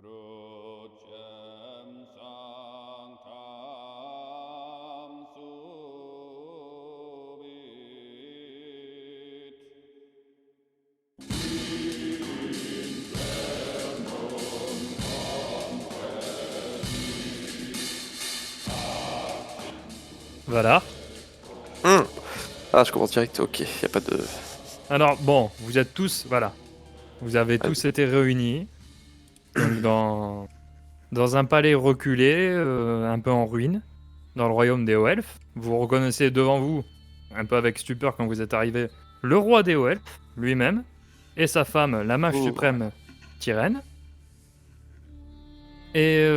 Crucem sanctam subit. Voilà. Ah, je commence direct, ok, y a pas de... Alors, bon, vous êtes tous, voilà. Vous avez tous été réunis. Donc, dans un palais reculé, un peu en ruine, dans le royaume des Hauts-Elfes. Vous reconnaissez devant vous, un peu avec stupeur quand vous êtes arrivé, le roi des Hauts-Elfes, lui-même, et sa femme, la mage Oh. suprême, Tyrène. Et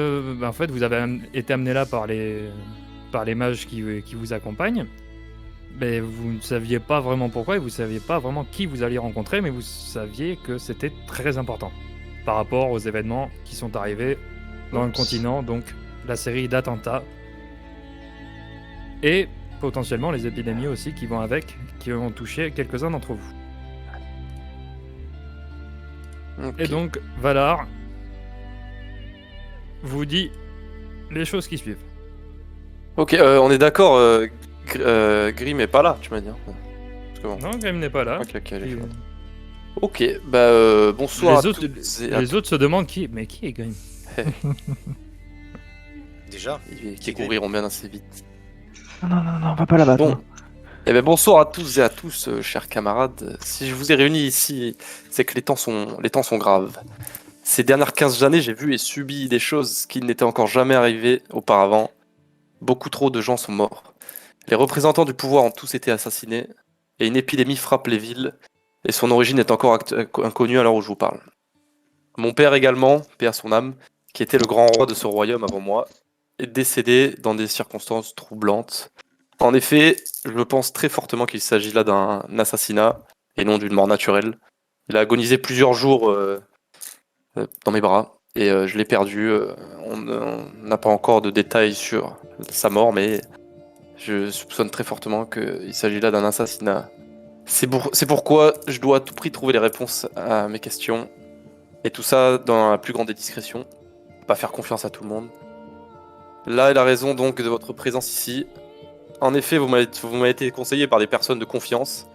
en fait, vous avez été amené là par les mages qui vous accompagnent. Mais vous ne saviez pas vraiment pourquoi et vous ne saviez pas vraiment qui vous alliez rencontrer, mais vous saviez que c'était très important par rapport aux événements qui sont arrivés dans le continent, donc la série d'attentats et potentiellement les épidémies aussi qui vont avec, qui ont touché quelques-uns d'entre vous. Ok. Et donc, Valar vous dit les choses qui suivent. Ok, on est d'accord, Grim est pas là, tu m'as dit. Parce que bon. Non, Grim n'est pas là. Ok, j'ai Et, fait. Ok, bah bonsoir les à autres, tous et à les autres se demandent qui est Grim. Déjà. qui découvriront bien assez vite. Non, va pas là-bas. Bon, eh ben bonsoir à tous et à tous, chers camarades. Si je vous ai réunis ici, c'est que les temps sont graves. Ces dernières 15 années, j'ai vu et subi des choses qui n'étaient encore jamais arrivées auparavant. Beaucoup trop de gens sont morts. Les représentants du pouvoir ont tous été assassinés, et une épidémie frappe les villes, et son origine est encore inconnue à l'heure où je vous parle. Mon père également, paix à son âme, qui était le grand roi de ce royaume avant moi, est décédé dans des circonstances troublantes. En effet, je pense très fortement qu'il s'agit là d'un assassinat, et non d'une mort naturelle. Il a agonisé plusieurs jours dans mes bras, et je l'ai perdu. On n'a pas encore de détails sur sa mort, mais je soupçonne très fortement qu'il s'agit là d'un assassinat. C'est pourquoi je dois à tout prix trouver les réponses à mes questions, et tout ça dans la plus grande des discrétions. Pas faire confiance à tout le monde. Là est la raison donc de votre présence ici. En effet, vous m'avez été conseillé par des personnes de confiance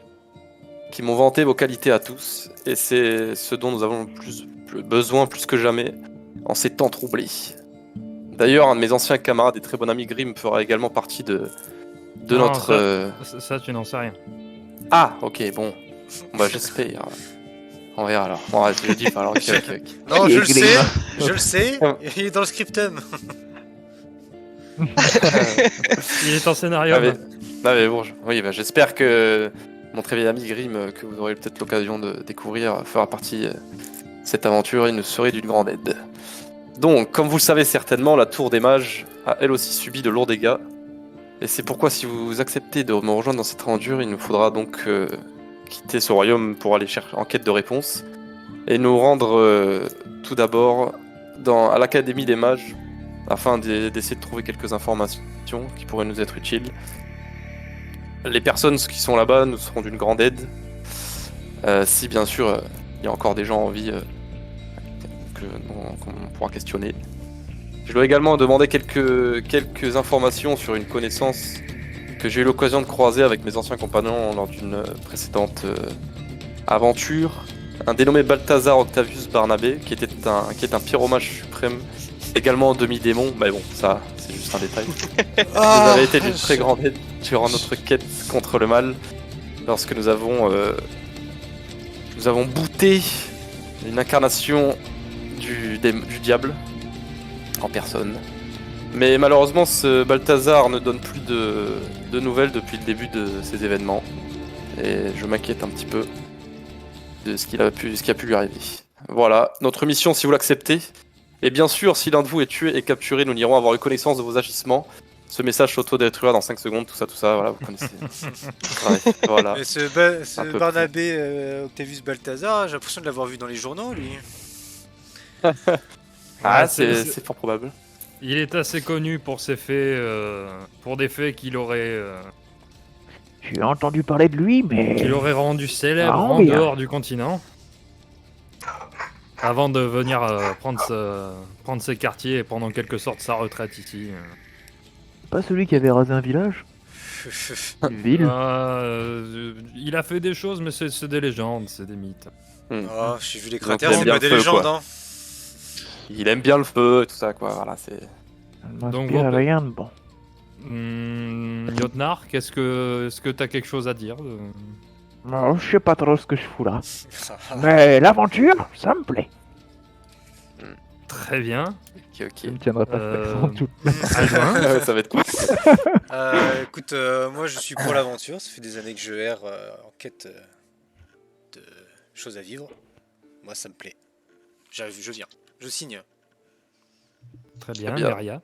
qui m'ont vanté vos qualités à tous, et c'est ce dont nous avons besoin plus que jamais en ces temps troublés. D'ailleurs, un de mes anciens camarades et très bon ami Grim fera également partie de Non, notre... Ça, tu n'en sais rien. Ah, ok, bon. Bah j'espère. On verra alors. Bon, ouais, je l'ai dit, alors ok. Non, Qui je est le Grim sais, je le sais, il est dans le scriptum. Il est en scénario. Mais bon, oui, bah, j'espère que mon très vieil ami Grim, que vous aurez peut-être l'occasion de découvrir, fera partie de cette aventure et nous serait d'une grande aide. Donc, comme vous le savez certainement, la Tour des Mages a elle aussi subi de lourds dégâts. Et c'est pourquoi si vous acceptez de me rejoindre dans cette aventure, il nous faudra donc quitter ce royaume pour aller chercher en quête de réponses. Et nous rendre tout d'abord à l'Académie des Mages, afin d'essayer de trouver quelques informations qui pourraient nous être utiles. Les personnes qui sont là-bas nous seront d'une grande aide. Si bien sûr il y a encore des gens en vie qu'on pourra questionner. Je dois également demander quelques informations sur une connaissance que j'ai eu l'occasion de croiser avec mes anciens compagnons lors d'une précédente aventure. Un dénommé Balthazar Octavius Barnabé, qui est un pyromage suprême, également demi-démon, mais bon, ça, c'est juste un détail. Vous avez été d'une très grande aide durant notre quête contre le mal, lorsque nous avons bouté une incarnation du diable en personne. Mais malheureusement, ce Balthazar ne donne plus de nouvelles depuis le début de ces événements, et je m'inquiète un petit peu de ce qui a pu lui arriver. Voilà, notre mission, si vous l'acceptez. Et bien sûr, si l'un de vous est tué et capturé, nous n'irons avoir eu connaissance de vos agissements. Ce message s'auto-détruira dans 5 secondes, tout ça, voilà, vous connaissez. Bref, voilà. Mais ce peu Barnabé Octavius Balthazar, j'ai l'impression de l'avoir vu dans les journaux, lui. Ah, c'est fort probable. Il est assez connu pour ses faits, pour des faits qu'il aurait J'ai entendu parler de lui, mais... rendu célèbre Ah, en bien. dehors du continent. avant de venir prendre ses quartiers et prendre en quelque sorte sa retraite ici. Pas celui qui avait rasé un village? Une ville? Il a fait des choses, mais c'est des légendes, c'est des mythes. Oh, j'ai vu les Donc, cratères, il c'est aime bien pas des le feu, légendes, quoi. hein. Il aime bien le feu et tout ça, quoi. Voilà, c'est. Ça ne Donc, m'inspire bon, rien de bon. Yotnar, est-ce que t'as quelque chose à dire Non, je sais pas trop ce que je fous là. Mais l'aventure, ça me plaît. Très bien. Ok, Je ne ok. tiendrai pas cet accent tout. Alduin. Ouais, ça va être cool. Écoute, moi je suis pour l'aventure, ça fait des années que je erre en quête de choses à vivre. Moi ça me plaît. J'arrive, je viens, je signe. Très bien, bien. Meria.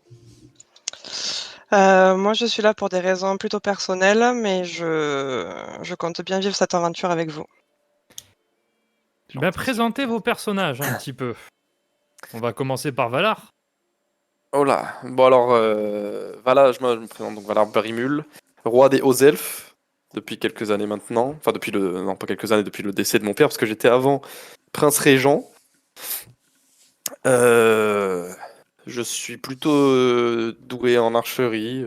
Moi, je suis là pour des raisons plutôt personnelles, mais je compte bien vivre cette aventure avec vous. Ben, présentez vos personnages un petit peu. On va commencer par Valar. Oh là. Bon, alors, voilà, je me présente donc Valar Barimul, roi des hauts elfes, depuis quelques années maintenant. Enfin, depuis le. Non, pas quelques années, depuis le décès de mon père, parce que j'étais avant prince régent. Je suis plutôt doué en archerie.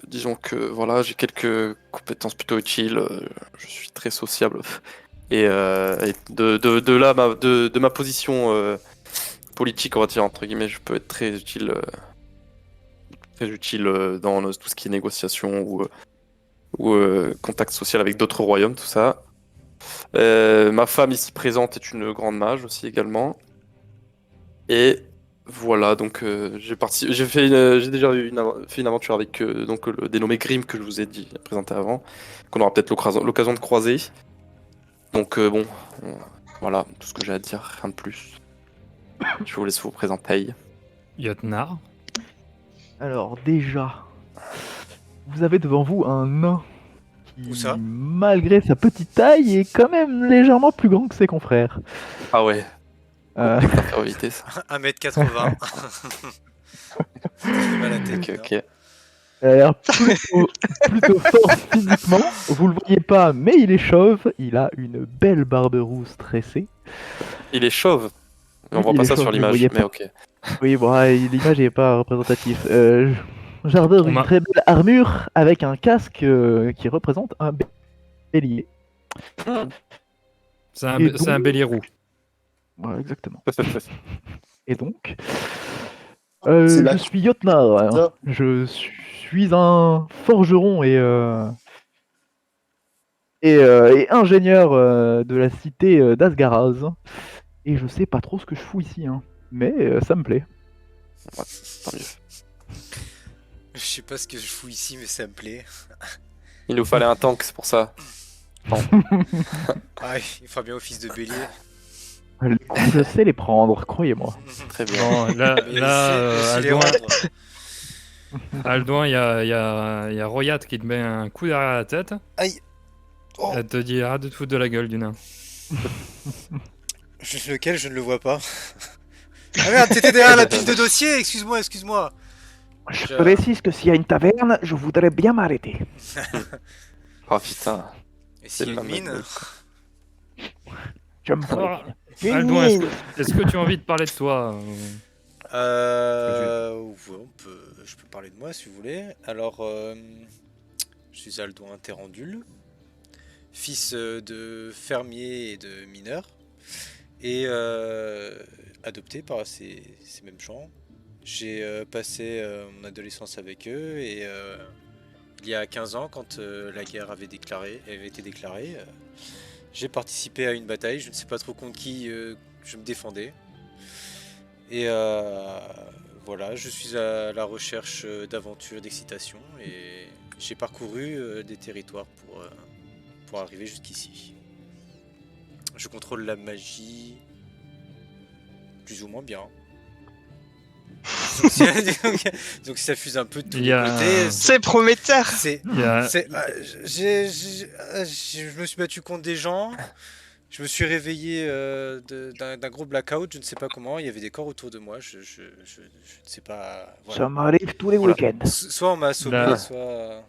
Disons que voilà, j'ai quelques compétences plutôt utiles. Je suis très sociable. Et de là, de ma position politique, on va dire, entre guillemets, je peux être très utile dans tout ce qui est négociation ou contact social avec d'autres royaumes, tout ça. Ma femme ici présente est une grande mage aussi également. Et voilà, donc j'ai déjà fait une aventure avec donc le dénommé Grimm que je vous ai dit présenté avant, qu'on aura peut-être l'occasion de croiser. Donc bon, voilà tout ce que j'ai à dire, rien de plus. Je vous laisse vous présenter. Yotnar. Alors déjà, vous avez devant vous un nain qui, Où ça malgré sa petite taille, est quand même légèrement plus grand que ses confrères. Ah ouais, Euh, compliqué à faire éviter ça. 1m80. J'ai mal à la tête. Ok, non. ok. il a l'air plutôt fort physiquement. Vous le voyez pas, mais il est chauve. Il a une belle barbe rousse tressée. Il est chauve. On Oui, voit il pas est ça chauve, sur vous l'image, voyez mais pas. ok. Oui, bon, l'image n'est pas représentative. Jardin On d'une m'a- très belle armure avec un casque qui représente un bélier. C'est un, Et c'est un donc- bélier roux. Voilà, exactement. Et donc, C'est là je suis Yotnar. Hein. Ça. Je suis un forgeron et ingénieur de la cité d'Asgaraz. Et je sais pas trop ce que je fous ici, hein. Mais ça me plaît. Tant mieux. Je sais pas ce que je fous ici, mais ça me plaît. Il nous fallait un tank, c'est pour ça. Ah, il fera bien office de bélier. Les coups, je sais les prendre, croyez-moi. Très bien. Bon, là, Mais là c'est les Alduin, rendre. Alduin, il y a Royat qui te met un coup derrière la tête. Aïe. Oh. Elle te dit arrête de te foutre de la gueule du nain. Lequel, je ne le vois pas. Ah merde, t'étais derrière la pile de dossiers, excuse-moi, excuse-moi. Je Je- précise que s'il y a une taverne, je voudrais bien m'arrêter. Oh putain. Et s'il y a C'est une pas mine mal. J'aime pas. Alors, Alduin, est-ce que tu as envie de parler de toi ouais, je peux parler de moi si vous voulez. Alors, je suis Alduin Terrandul, fils de fermier et de mineur, et adopté par ces mêmes gens. J'ai passé mon adolescence avec eux et il y a 15 ans, quand la guerre avait été déclarée, j'ai participé à une bataille. Je ne sais pas trop contre qui je me défendais. Et voilà, je suis à la recherche d'aventures, d'excitation et j'ai parcouru des territoires pour arriver jusqu'ici. Je contrôle la magie plus ou moins bien. Donc ça fuse un peu de tous Il y les a- côtés. C'est prometteur. Il y a- Je me suis battu contre des gens. Je me suis réveillé d'un gros blackout, je ne sais pas comment. Il y avait des corps autour de moi. Je ne sais pas. Voilà. Ça m'arrive tous les Voilà. week-ends. Soit on m'a assommé, Là. soit.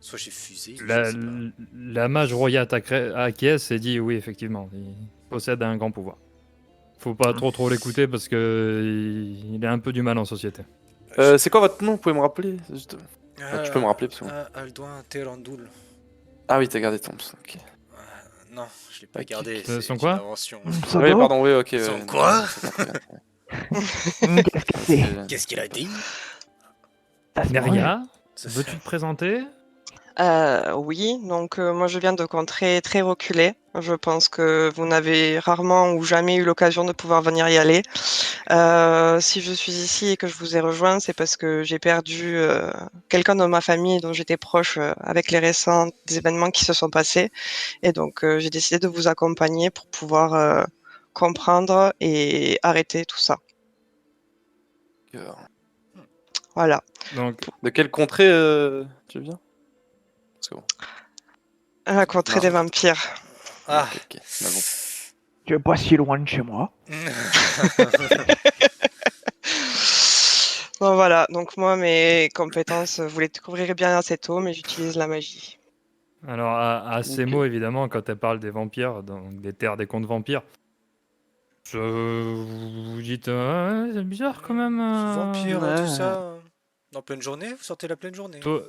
Soit j'ai fusé. La, je sais pas. la mage royale acquiesce et dit oui, effectivement, il possède un grand pouvoir. Faut pas trop l'écouter parce que il a un peu du mal en société. C'est quoi votre nom? Vous pouvez me rappeler juste... tu peux me rappeler parce que... Alduin Terandoul. Ah oui, t'as gardé ton... Ok. Non, je l'ai pas Ok. gardé. Son C'est une quoi invention. Ça Oui, va pardon, oui, ok. Son ouais, quoi Qu'est-ce que c'est Qu'est-ce qu'il a dit Ça se mange. Neria, veux-tu te présenter? Oui, donc moi je viens de contrées très reculées. Je pense que vous n'avez rarement ou jamais eu l'occasion de pouvoir venir y aller. Si je suis ici et que je vous ai rejoint, c'est parce que j'ai perdu quelqu'un de ma famille dont j'étais proche avec les récents événements qui se sont passés. Et donc j'ai décidé de vous accompagner pour pouvoir comprendre et arrêter tout ça. Voilà. Donc, De quelle contrée tu viens? Parce que bon, La contrée Non. des vampires. Ah. ok. Mais bon. Tu es pas si loin de chez moi. Bon voilà, donc moi mes compétences, vous les découvrirez bien assez tôt, mais j'utilise la magie. alors à ces Ok. mots, évidemment, quand elle parle des vampires, donc des terres des contes vampires, vous dites c'est bizarre quand même. Vampire, Ouais. tout ça. En pleine journée, vous sortez la pleine journée. Toi,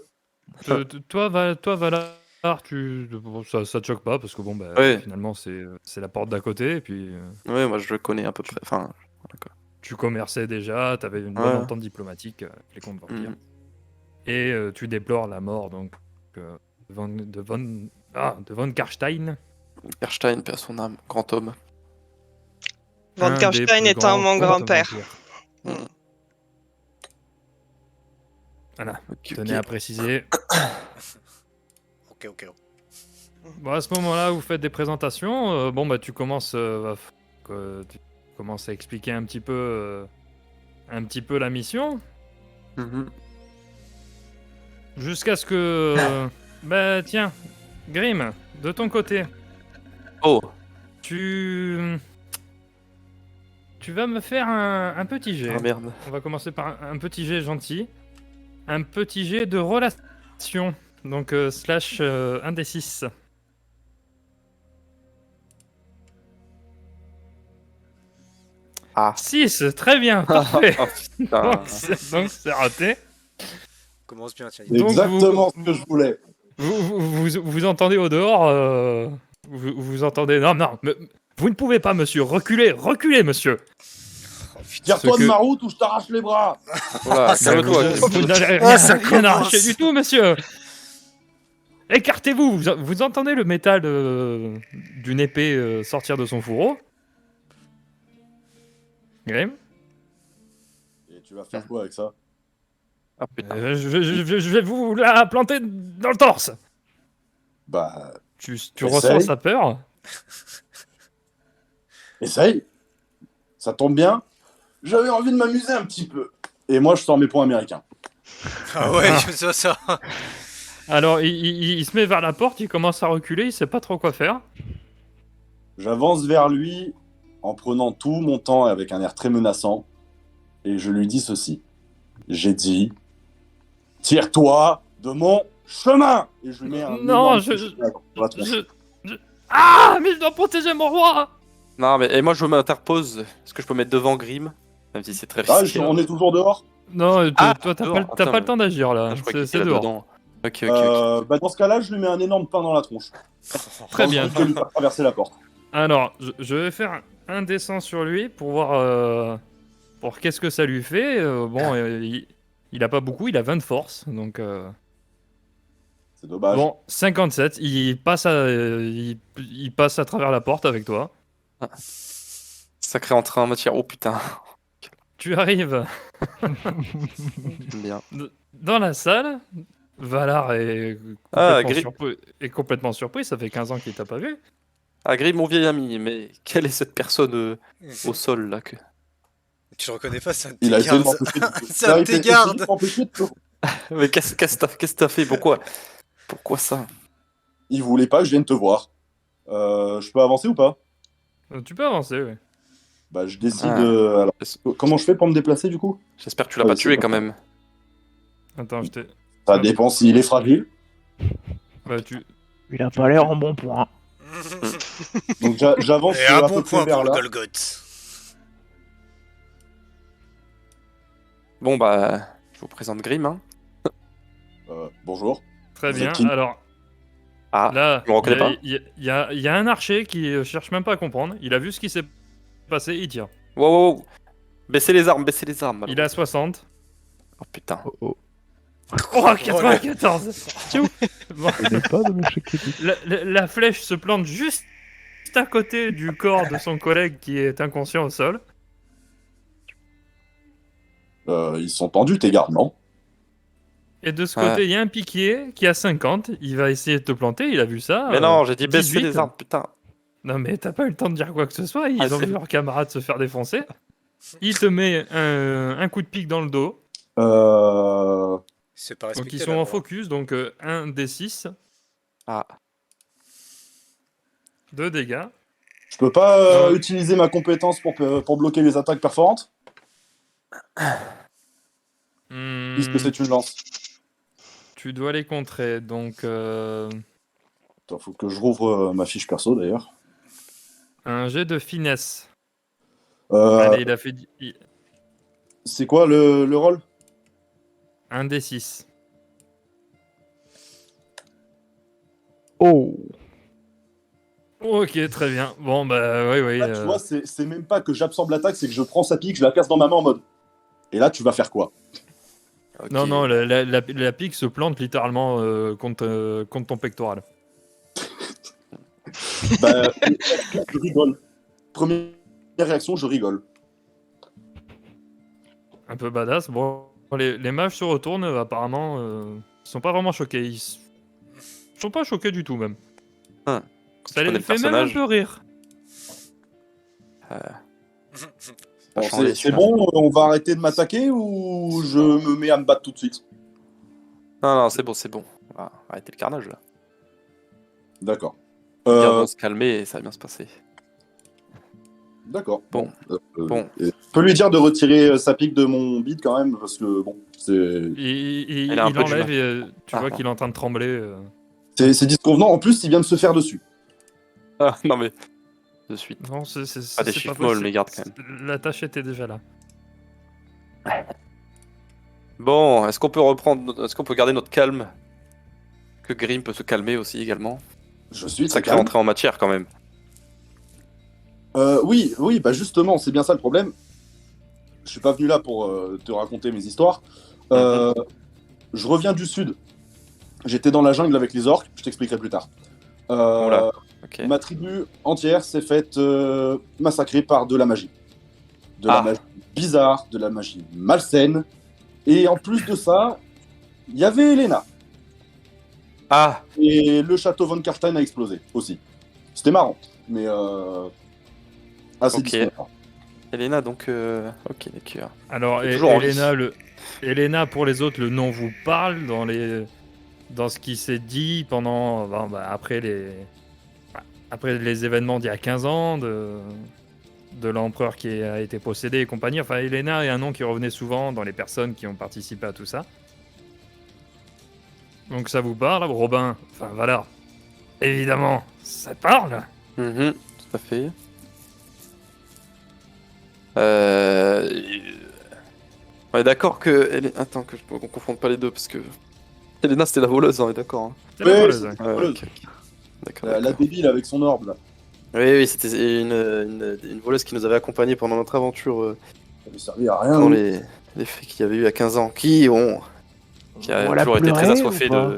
toi, Valar, bon, ça te choque pas parce que bon, bah, Ouais. finalement, c'est la porte d'à côté. Et puis, Ouais, moi je le connais un peu près. Enfin, tu commerçais déjà, t'avais une bonne Ouais. entente diplomatique avec les contes vampires. Mhm. Et tu déplores la mort donc de von Karstein. Erstein, paix à son âme, grand homme. Von un des Karstein plus étant grands mon contes grand-père. vampires. Voilà, Ok, tenais ok. à préciser. Ok. Bon, à ce moment-là, vous faites des présentations. Bon, bah, tu commences à expliquer un petit peu la mission. Mhm. Jusqu'à ce que... bah, tiens, Grim, de ton côté, Oh, tu vas me faire un petit jet. ah merde. On va commencer par un petit jet gentil. Un petit jet de relation. Donc, slash 1 des 6. Ah. 6, très bien, parfait. Oh, putain. Donc, c'est raté. Commence bien, tiens. C'est Donc, exactement ce que je voulais. Vous entendez au dehors, vous entendez... Non, mais vous ne pouvez pas, monsieur. Reculez, monsieur. Oh, putain. Tire-toi Ce de que- ma route ou je t'arrache les bras. Voilà, ça calme-toi. commence. Vous n'allez Ah, rien, ça rien commence. arracher du tout, monsieur. Écartez-vous. Vous entendez le métal d'une épée sortir de son fourreau. Grim. Et tu vas faire quoi avec ça? Ah putain. Je vais vous la planter dans le torse. Bah, Tu Essaye. ressens sa peur. essaye. Ça tombe bien. J'avais envie de m'amuser un petit peu. Et moi, je sors mes points américains. Ah ouais, ça. Alors, il se met vers la porte, il commence à reculer, il sait pas trop quoi faire. J'avance vers lui en prenant tout mon temps avec un air très menaçant. Et je lui dis ceci. J'ai dit, tire-toi de mon chemin. Et je lui mets un Non, énorme coup sur la tronche. Ah, mais je dois protéger mon roi. Non, mais et moi je m'interpose. Est-ce que je peux mettre devant Grim? Même si c'est très Ah, risqué. on est toujours dehors. Non, Ah, toi, t'as dehors, pas attends, le temps d'agir là. Ah, je crois C'est qu'il était dehors. là-dedans. Ok. Bah, dans ce cas-là, je lui mets un énorme pain dans la tronche. Très bien. Je vais lui faire traverser la porte. Alors, je vais faire un dessin sur lui pour voir pour qu'est-ce que ça lui fait. Bon, il a pas beaucoup, il a 20 de force, donc C'est dommage. bon, 57. Il passe à travers la porte avec toi. Sacré entrain en matière. Oh putain. Tu arrives Bien. dans la salle. Valar est Ah, complètement surpris. Ça fait 15 ans qu'il t'a pas vu. Ah, Grim, mon vieil ami, mais quelle est cette personne au sol là que... Tu le reconnais pas, c'est un de Il a tes essayé de gardes. m'empêcher de... C'est un de tes gardes. Mais qu'est-ce que t'as fait? Pourquoi ça? Il voulait pas que je vienne te voir. Je peux avancer ou pas? Tu peux avancer, oui. Bah, je décide. Ah. Alors, comment je fais pour me déplacer du coup? J'espère que tu l'as Ouais, pas c'est tué pas quand ça. même. Attends, je t'ai... Ça dépend s'il est fragile. Bah, tu... Il a pas l'air en bon point. Donc j'avance Et un à bon peu près point vers pour le là. Golgoth. Bon, bah, je vous présente Grim. Hein. Bonjour. Très Vous bien. êtes qui Alors, Ah, là, tu me reconnais pas? il y a un archer qui cherche même pas à comprendre. Il a vu ce qui s'est passé, il tire. Wow, wow, wow. Baissez les armes, baissez les armes. Il a 60. Oh putain. Oh oh. Oh, 94. Tchou. Bon, Ce n'est pas de l'échec critique. la flèche se plante juste à côté du corps de son collègue qui est inconscient au sol. Ils sont tendus, tes gardes, non? Et de ce Ouais. côté, il y a un piquier qui a 50. Il va essayer de te planter. Il a vu ça. Mais non, j'ai dit baissez 18. les armes, putain. Non, mais t'as pas eu le temps de dire quoi que ce soit. Ils Ah, ont c'est- vu leur camarade se faire défoncer. Il te met un coup de pique dans le dos. C'est pas Donc respecté. ils sont la en loi. focus. Donc 1 des 6. Ah, 2 dégâts. Je peux pas Non. utiliser ma compétence pour bloquer les attaques perforantes, Hmm, puisque c'est une lance. tu dois les contrer. Donc Attends, faut que je rouvre ma fiche perso d'ailleurs. un jet de finesse. Euh, Allez, il a fait c'est quoi le rôle? 1 des 6. Oh. Ok, très bien. Bon, bah, oui. Là, tu vois, c'est même pas que j'absorbe l'attaque, c'est que je prends sa pique, je la casse dans ma main en mode. Et là, tu vas faire quoi? ok. Non, la pique se plante littéralement contre ton pectoral. Bah, je rigole. Première réaction, je rigole. Un peu badass. Bon, les mages se retournent, apparemment, ils sont pas vraiment choqués. Ils sont pas choqués du tout, même. Ah, Ça connais les le fait même un personnage. peu rire. Bon, Pas changé, c'est celui-là. bon, on va arrêter de m'attaquer ou je me mets à me battre tout de suite? Non, non, c'est bon, c'est bon. On va arrêter le carnage là. D'accord. Les gardes vont se calmer et ça va bien se passer. D'accord. Bon. Bon. Je peux lui dire de retirer sa pique de mon bide quand même, parce que bon, Il Elle a un peu du enlève mal. et tu Ah, vois bon. qu'il est en train de trembler. c'est disconvenant. En plus, il vient de se faire dessus. Ah, non mais. De suite. Non, c'est Pas des c'est chiffres pas molles, possible. les gardes, quand même. La tâche était déjà là. Bon, est-ce qu'on peut reprendre. Est-ce qu'on peut garder notre calme? Que Grim peut se calmer aussi également. Je suis très Sacrée calme. entrée en matière quand même. Oui, bah justement, c'est bien ça le problème. Je suis pas venu là pour te raconter mes histoires. Je reviens du sud. J'étais dans la jungle avec les orques, je t'expliquerai plus tard. Oula, ok. Ma tribu entière s'est faite massacrer par de la magie. De la Ah. magie bizarre, de la magie malsaine. Et en plus de ça, il y avait Elena. Ah, Et le château Von Karstein a explosé aussi. C'était marrant, mais assez Ok. discrètement. Elena, donc. Ok, d'accord. Alors, C'est toujours en Elena, pour les autres, le nom vous parle dans ce qui s'est dit pendant. Après les événements d'il y a 15 ans, de l'empereur qui a été possédé et compagnie. Enfin, Elena est un nom qui revenait souvent dans les personnes qui ont participé à tout ça. Donc ça vous parle, Robin? Enfin, voilà. Évidemment, ça parle. Mhm, tout à fait. Euh... On est d'accord que. Attends, qu'on confonde pas les deux parce que. Elena c'était la voleuse, on est d'accord. Hein. C'est la Ouais, voleuse, c'est ouais. la voleuse. Ok. D'accord. La d'accord. débile avec son orbe, là. Oui, c'était une voleuse qui nous avait accompagnés pendant notre aventure Ça lui servait à rien. dans oui. les faits qu'il y avait eu à 15 ans. Qui a On l'a toujours été très pleuré assoiffé ou pas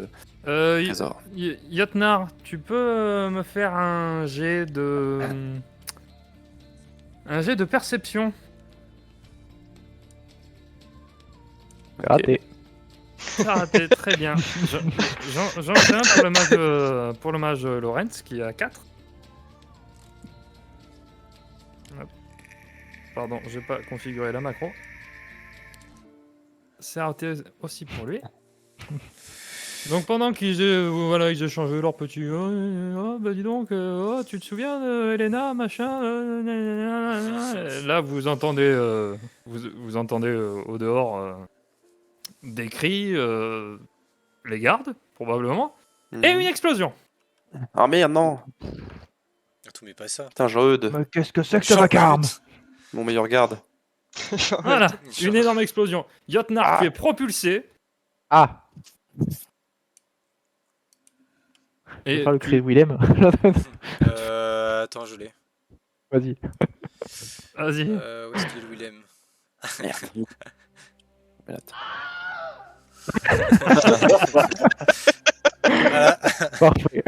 de trésors. Yotnar, tu peux me faire un jet de. Un jet de perception. Raté. Ça a raté, très bien. J'en fais un pour le mage Lorenz qui a 4. Hop. Pardon, j'ai pas configuré la macro. C'est raté aussi pour lui. Donc pendant qu'ils ils échangeaient leur petit bah dis donc, tu te souviens de Elena, machin là vous entendez vous entendez au dehors des cris, les gardes probablement. Et une explosion. Ah merde, non. Attends, mais pas ça. Putain, Jean-Eudes, Mais qu'est-ce que c'est que ce vacarme? mon meilleur garde. Voilà, Genre- une énorme explosion. Jotnar, Ah. tu es propulsé. Ah, je vais Et faire le tu- cri de Willem. Attends, je l'ai. Vas-y. Vas-y. Où est-ce qu'il est le Willem? Merde. Mais attends. Voilà. Parfait.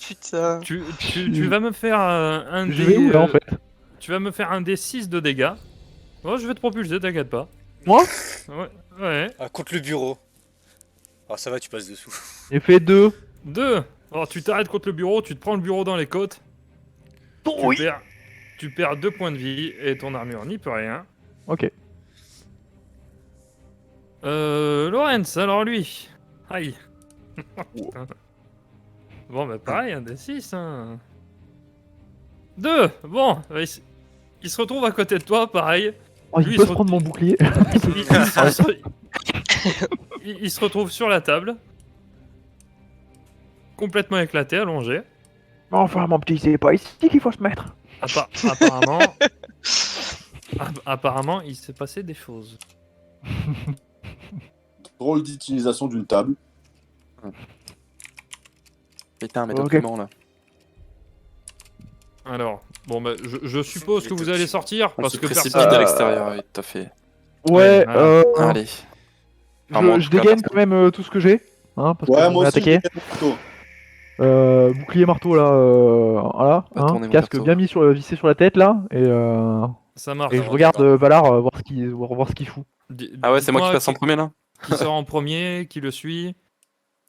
Putain. Tu vas me faire un Je vais des. où là en fait? Tu vas me faire un des 6 de dégâts. Oh, je vais te propulser, t'inquiète pas. Moi? Ouais. Ouais. Ah, contre le bureau. Ah, ça va, tu passes dessous. J'ai fait 2. 2. Alors tu t'arrêtes contre le bureau, tu te prends le bureau dans les côtes. Oui. Tu perds 2 points de vie et ton armure n'y peut rien. Ok. Lorenz, alors lui. Aïe. Putain. Bon, bah pareil, un des 6. Hein. 2. Bon, il se retrouve à côté de toi, pareil. Oh, il Lui, peut il se se prendre mon bouclier. Il se retrouve sur la table. Complètement éclaté, allongé. Enfin, mon petit, c'est pas ici qu'il faut se mettre. Apparemment. Apparemment, il s'est passé des choses. Drôle d'utilisation d'une table. Putain, mes Ok. documents là. Alors, bon, bah, je suppose Les que vous allez documents. sortir On parce se que précipite personne. à l'extérieur, oui, tout à fait. Ouais, voilà. Allez. Ah, moi, en je tout cas, dégaine parce quand même tout ce que j'ai. Hein, parce que Ouais, on moi est aussi, attaqué. j'ai gagné plutôt. Bouclier marteau là, voilà, Bah, hein, tournez mon casque perso. bien mis sur vissé sur la tête là, Ça marche. et je regarde Valar voir ce qu'il fout. Ah ouais, c'est moi qui Dites-moi passe en premier là. qui sort en premier, qui le suit.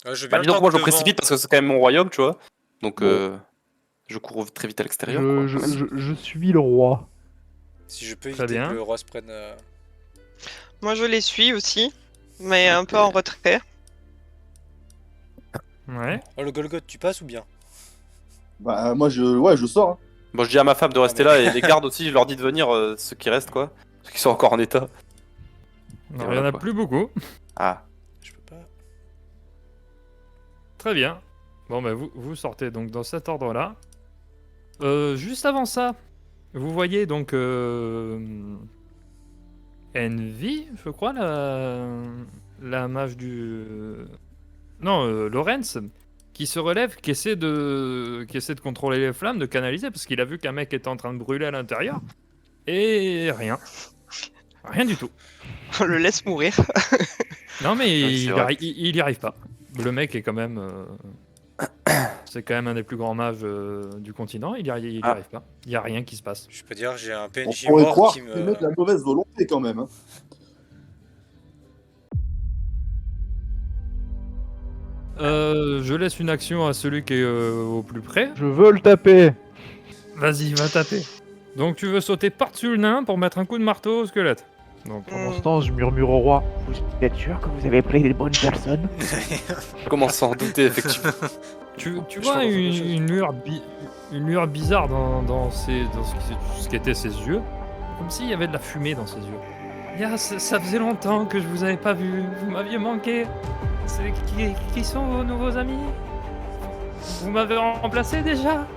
Ouais, je veux Bah, bien dis le donc, temps moi je de me précipite parce que c'est quand même mon royaume, tu vois. Donc Bon. je cours très vite à l'extérieur. Je, quoi, je, quand même. je suis le roi. Si je peux Très éviter bien. que le roi se prenne. Moi, je les suis aussi, mais un peu en retrait. Ouais. Oh, le Golgoth, tu passes ou bien? Bah, moi, je sors. Hein. Bon, je dis à ma femme de rester mais- là et les gardes aussi, je leur dis de venir, ceux qui restent quoi. Ceux qui sont encore en état. Non, il y voilà, en a quoi. plus beaucoup. Ah. Je peux pas. Très bien. Bon, bah, vous sortez donc dans cet ordre-là. Juste avant ça, vous voyez donc Envy, je crois, la mage du. Non, Lorenz, qui se relève, qui essaie de contrôler les flammes, de canaliser, parce qu'il a vu qu'un mec était en train de brûler à l'intérieur. Et rien. Rien du tout. On le laisse mourir. Non, mais Ouais, c'est vrai. il y arrive pas. Le mec est quand même. C'est quand même un des plus grands mages du continent. Il y arrive pas. Il y a rien qui se passe. Je peux dire, j'ai un On PNJ pourrait mort croire qui que me. les mecs la mauvaise volonté quand même. Hein. Je laisse une action à celui qui est au plus près. Je veux le taper. Vas-y, va taper. Donc tu veux sauter par-dessus le nain pour mettre un coup de marteau au squelette. Donc, Pendant ce temps, je murmure au roi. Vous êtes sûr que vous avez pris les bonnes personnes? Je commence à en douter effectivement. tu Je vois pense à autre chose. une lueur bizarre dans ce qui était ses yeux. Comme s'il y avait de la fumée dans ses yeux. Ça faisait longtemps que je vous avais pas vu. Vous m'aviez manqué. Qui sont vos nouveaux amis? Vous m'avez remplacé déjà?